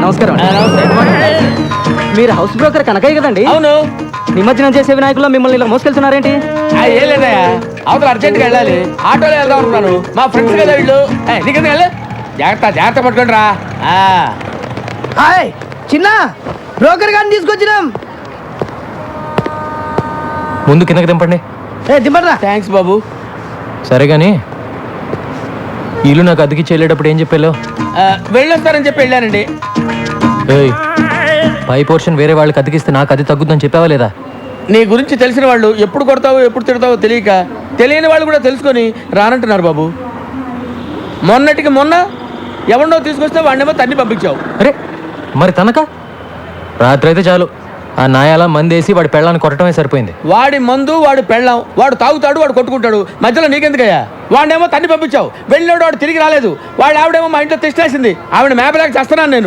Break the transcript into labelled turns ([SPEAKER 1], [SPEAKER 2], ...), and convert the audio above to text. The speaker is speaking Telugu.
[SPEAKER 1] నమస్కారం. మీరు హౌస్ బ్రోకర్ కనకయ్య కదండి?
[SPEAKER 2] అవును.
[SPEAKER 1] నిమజ్జనం చేసే వినాయకుల్లో మిమ్మల్ని ఇలా మోసుకెళ్తున్నారేంటి?
[SPEAKER 2] ఏం లేదయ్యా, అవతల అర్జెంట్గా వెళ్ళాలి, ఆటోలో వెళ్దాం అనుకున్నాను. మా ఫ్రెండ్స్ కదా వీళ్ళు. నీకెందుకు వెళ్ళి జాగ్రత్త జాగ్రత్త పట్టుకోండి రా.
[SPEAKER 3] హాయ్ చిన్న బ్రోకర్ గారిని తీసుకొచ్చినాం.
[SPEAKER 4] ముందు కిందకి దింపండి.
[SPEAKER 3] దింపరా.
[SPEAKER 2] థ్యాంక్స్ బాబు.
[SPEAKER 4] సరే కానీ ఇల్లు నాకు అద్దెకి చెల్లేటప్పుడు ఏం చెప్పాలో?
[SPEAKER 2] వెళ్ళొస్తారని చెప్పి వెళ్ళానండి.
[SPEAKER 4] ఏయ్, పై పోర్షన్ వేరే వాళ్ళకి అద్దెకిస్తే నాకు అది తగ్గుద్దని చెప్పావా లేదా?
[SPEAKER 2] నీ గురించి తెలిసిన వాళ్ళు ఎప్పుడు కొడతావో ఎప్పుడు తిడతావో తెలియక తెలియని వాళ్ళు కూడా తెలుసుకొని రానంటున్నారు బాబు. మొన్నటికి మొన్న ఎవరినో తీసుకొస్తే వాడినేమో తన్ని పంపించావు.
[SPEAKER 4] అరే మరి తనక రాత్రి అయితే చాలు ఆ నాయాల మందేసి వాడి పెళ్ళాన్ని కొట్టడమే సరిపోయింది.
[SPEAKER 2] వాడి మందు వాడు పెళ్ళాం, వాడు తాగుతాడు, వాడు కొట్టుకుంటాడు, మధ్యలో నీకెందుకయ్యా? వాడినేమో తన్ని పంపించావు, వెళ్ళినోడు వాడు తిరిగి రాలేదు. వాడు ఆవిడేమో మా ఇంట్లో తెచ్చేసింది, ఆవిడ మేపలేక చేస్తున్నాను నేను.